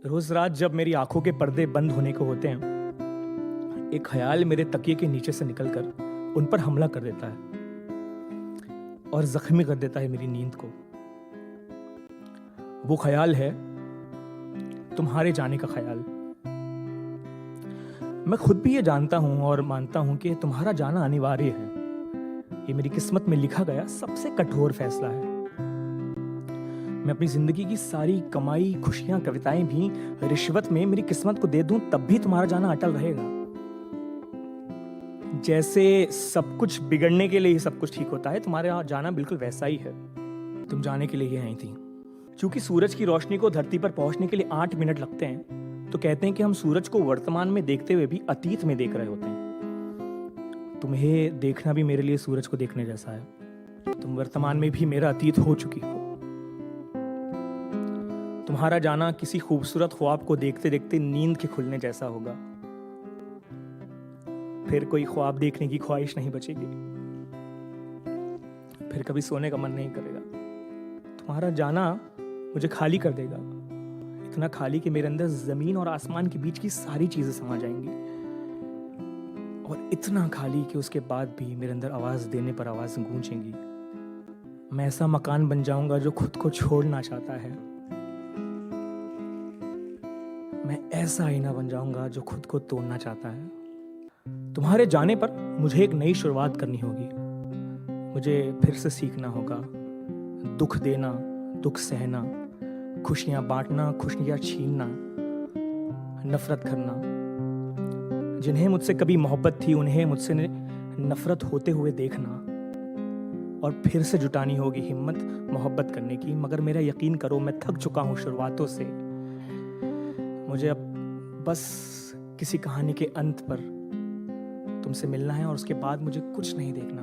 रोज रात जब मेरी आंखों के पर्दे बंद होने को होते हैं, एक ख्याल मेरे तकिए के नीचे से निकलकर उन पर हमला कर देता है और जख्मी कर देता है मेरी नींद को। वो ख्याल है तुम्हारे जाने का ख्याल। मैं खुद भी ये जानता हूं और मानता हूं कि तुम्हारा जाना अनिवार्य है। ये मेरी किस्मत में लिखा गया सबसे कठोर फैसला है। मैं अपनी जिंदगी की सारी कमाई, खुशियां, कविताएं भी रिश्वत में मेरी किस्मत को दे दूं, तब भी तुम्हारा जाना अटल रहेगा। जैसे सब कुछ बिगड़ने के लिए ही सब कुछ ठीक होता है, तुम्हारा जाना बिल्कुल वैसा ही है। तुम जाने के लिए ही आई थी। क्योंकि सूरज की रोशनी को धरती पर पहुंचने के लिए 8 मिनट लगते हैं, तो कहते हैं कि हम सूरज को वर्तमान में देखते हुए भी अतीत में देख रहे होते हैं। तुम्हें देखना भी मेरे लिए सूरज को देखने जैसा है। तुम वर्तमान में भी मेरा अतीत हो चुकी हो। तुम्हारा जाना किसी खूबसूरत ख्वाब को देखते देखते नींद के खुलने जैसा होगा। फिर कोई ख्वाब देखने की ख्वाहिश नहीं बचेगी। फिर कभी सोने का मन नहीं करेगा। तुम्हारा जाना मुझे खाली कर देगा, इतना खाली कि मेरे अंदर जमीन और आसमान के बीच की सारी चीजें समा जाएंगी, और इतना खाली कि उसके बाद भी मेरे अंदर आवाज देने पर आवाज गूंजेंगी। मैं ऐसा मकान बन जाऊंगा जो खुद को छोड़ना चाहता है। मैं ऐसा आईना बन जाऊंगा जो खुद को तोड़ना चाहता है। तुम्हारे जाने पर मुझे एक नई शुरुआत करनी होगी। मुझे फिर से सीखना होगा दुख देना, दुख सहना, खुशियां बांटना, खुशियां छीनना, नफरत करना। जिन्हें मुझसे कभी मोहब्बत थी, उन्हें मुझसे नफरत होते हुए देखना, और फिर से जुटानी होगी हिम्मत मोहब्बत करने की। मगर मेरा यकीन करो, मैं थक चुका हूं शुरुआतों से। मुझे अब बस किसी कहानी के अंत पर तुमसे मिलना है, और उसके बाद मुझे कुछ नहीं देखना।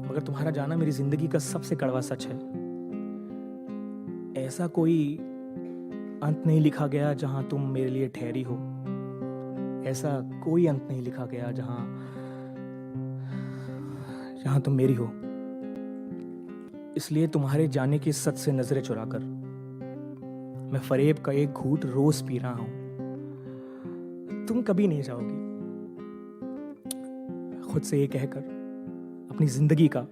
मगर तुम्हारा जाना मेरी जिंदगी का सबसे कड़वा सच है। ऐसा कोई अंत नहीं लिखा गया जहां तुम मेरे लिए ठहरी हो। ऐसा कोई अंत नहीं लिखा गया जहां तुम मेरी हो। इसलिए तुम्हारे जाने के सच से नजरें चुराकर मैं फरेब का एक घूंट रोज पी रहा हूं। तुम कभी नहीं जाओगी। खुद से ये कहकर अपनी जिंदगी का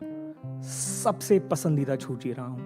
सबसे पसंदीदा छूट जी रहा हूं।